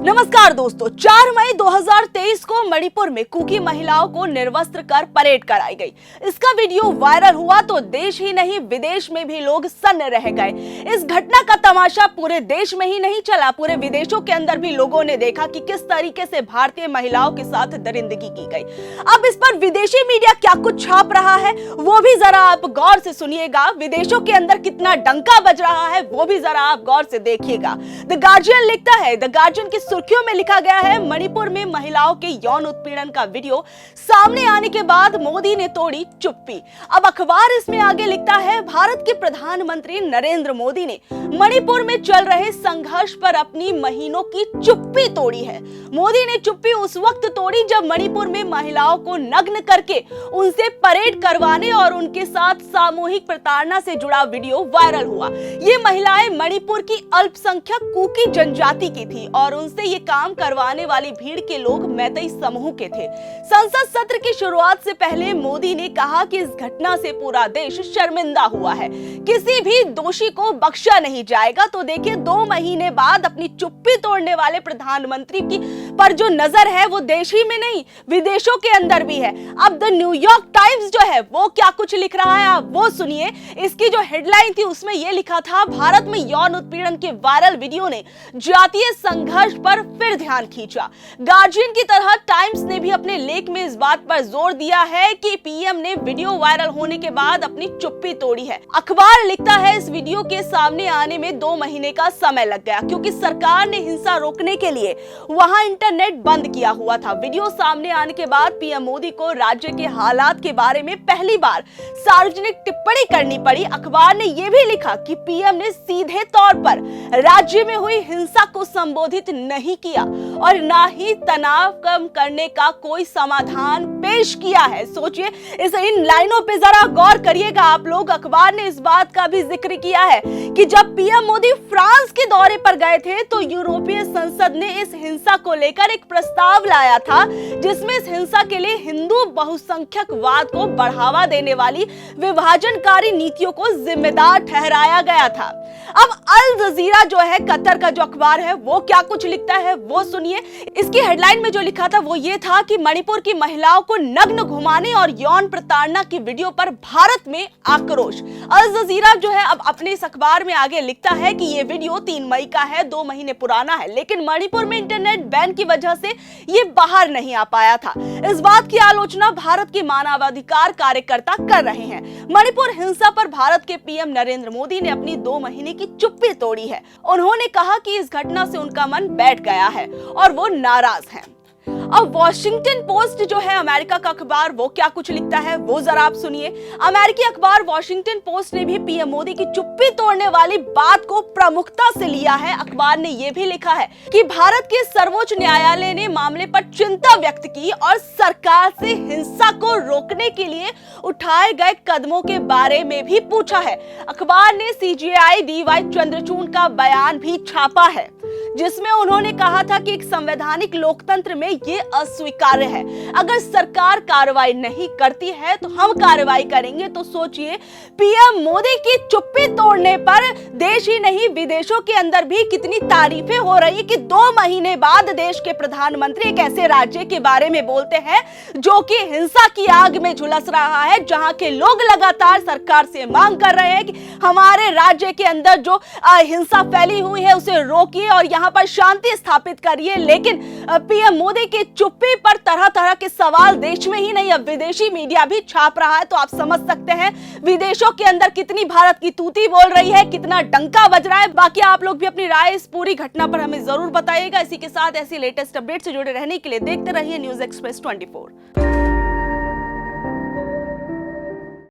नमस्कार दोस्तों, 4 मई 2023 को मणिपुर में कुकी महिलाओं को निर्वस्त्र कर परेड कराई गई। इसका वीडियो वायरल हुआ तो देश ही नहीं विदेश में भी लोग सन्न रह गए। इस घटना का तमाशा पूरे देश में ही नहीं चला, पूरे विदेशों के अंदर भी लोगों ने देखा कि किस तरीके से भारतीय महिलाओं के साथ दरिंदगी की गई। अब इस पर विदेशी मीडिया क्या कुछ छाप रहा है वो भी जरा आप गौर से सुनिएगा। विदेशों के अंदर कितना डंका बज रहा है वो भी जरा आप गौर से देखिएगा। द गार्जियन लिखता है, द गार्जियन की सुर्खियों में लिखा गया है, मणिपुर में महिलाओं के यौन उत्पीड़न का वीडियो सामने आने के बाद मोदी ने तोड़ी चुप्पी। अब अखबार इसमें आगे लिखता है, भारत के प्रधानमंत्री नरेंद्र मोदी ने मणिपुर में चल रहे संघर्ष पर अपनी महीनों की चुप्पी तोड़ी है। मोदी ने चुप्पी उस वक्त तोड़ी जब मणिपुर में महिलाओं को नग्न करके उनसे परेड करवाने और उनके साथ सामूहिक प्रताड़ना से जुड़ा वीडियो वायरल हुआ। ये महिलाएं मणिपुर की अल्पसंख्यक कुकी जनजाति की थी और उनसे ये काम करवाने वाली भीड़ के लोग मैतेई समूह के थे। संसद सत्र की शुरुआत से पहले मोदी ने कहा कि इस घटना से पूरा देश शर्मिंदा हुआ है, किसी भी दोषी को बख्शा नहीं जाएगा। तो देखिए, 2 महीने बाद अपनी चुप्पी तोड़ने वाले प्रधानमंत्री की पर जो नजर है वो देश ही में नहीं विदेशों के अंदर भी है। अब द न्यूयॉर्क टाइम्स जो है वो क्या कुछ लिख रहा है आप वो सुनिए। इसकी जो हेडलाइन थी उसमें यह लिखा था, भारत में यौन उत्पीड़न के वायरल वीडियो ने जातीय संघर्ष पर फिर ध्यान खींचा। गार्जियन की तरह टाइम्स ने भी अपने लेख में इस बात पर जोर दिया है कि पीएम ने वीडियो वायरल होने के बाद अपनी चुप्पी तोड़ी है। अखबार लिखता है, इस वीडियो के सामने आने में 2 महीने का समय लग गया क्योंकि सरकार ने हिंसा रोकने के लिए वहां इंटरनेट बंद किया हुआ था। वीडियो सामने आने के बाद पीएम मोदी को राज्य के हालात के बारे में पहली बार सार्वजनिक टिप्पणी करनी पड़ी। अखबार ने यह भी लिखा कि पीएम ने सीधे तौर पर राज्य में हुई हिंसा को संबोधित नहीं किया और ना ही तनाव कम करने का कोई समाधान पेश किया है। सोचिए, इन लाइनों पे जरा गौर करिएगा आप लोग। अखबार ने इस बात का भी जिक्र किया है कि जब पीएम मोदी फ्रांस के दौरे पर गए थे तो यूरोपीय संसद ने इस हिंसा को लेकर एक प्रस्ताव लाया था जिसमें इस हिंसा के लिए हिंदू बहुसंख्यकवाद को बढ़ावा देने वाली विभाजनकारी नीतियों को जिम्मेदार ठहराया गया था। अब अल जजीरा जो है, कतर का जो अखबार है, वो क्या कुछ लिखता है वो सुनिए। इसकी हेडलाइन में जो लिखा था वो ये था कि मणिपुर की महिलाओं को नग्न घुमाने और यौन प्रताड़ना की वीडियो पर भारत में आक्रोश। अल जजीरा जो है अब अपने इस अखबार में आगे लिखता है कि ये वीडियो 3 मई का है, 2 महीने पुराना है, लेकिन मणिपुर में इंटरनेट बैन की वजह से ये बाहर नहीं आ पाया था। इस बात की आलोचना भारत के मानवाधिकार कार्यकर्ता कर रहे हैं। मणिपुर हिंसा पर भारत के पीएम नरेंद्र मोदी ने अपनी 2 महीने की चुप्पी तोड़ी है। उन्होंने कहा कि इस घटना से उनका मन बैठ गया है और वो नाराज हैं। अब वॉशिंगटन पोस्ट जो है अमेरिका का अखबार, वो क्या कुछ लिखता है वो जरा आप सुनिए। अमेरिकी अखबार वॉशिंगटन पोस्ट ने भी पीएम मोदी की चुप्पी तोड़ने वाली बात को प्रमुखता से लिया है। अखबार ने यह भी लिखा है कि भारत के सर्वोच्च न्यायालय ने मामले पर चिंता व्यक्त की और सरकार से हिंसा को रोकने के लिए उठाए गए कदमों के बारे में भी पूछा है। अखबार ने सीजेआई डीवाई चंद्रचूड़ का बयान भी छापा है जिसमें उन्होंने कहा था कि एक संवैधानिक लोकतंत्र में ये अस्वीकार्य है। अगर सरकार कार्रवाई नहीं करती है तो हम कार्रवाई करेंगे। तो सोचिए, पीएम मोदी की चुप्पी तोड़ने पर देश ही नहीं विदेशों के अंदर भी कितनी तारीफें हो रही कि 2 महीने बाद देश के प्रधानमंत्री एक ऐसे राज्य के बारे में बोलते हैं जो कि हिंसा की आग में झुलस रहा है, जहां के लोग लगातार सरकार से मांग कर रहे हैं कि हमारे राज्य के अंदर जो हिंसा फैली हुई है उसे रोकिए और यहाँ पर शांति स्थापित करिए। लेकिन पीएम मोदी की चुप्पी पर तरह तरह के सवाल देश में ही नहीं अब विदेशी मीडिया भी छाप रहा है। तो आप समझ सकते हैं विदेशों के अंदर कितनी भारत की तूती बोल रही है, कितना डंका बज रहा है। बाकी आप लोग भी अपनी राय इस पूरी घटना पर हमें जरूर बताइएगा। इसी के साथ ऐसी लेटेस्ट अपडेट से जुड़े रहने के लिए देखते रहिए न्यूज़ एक्सप्रेस 24।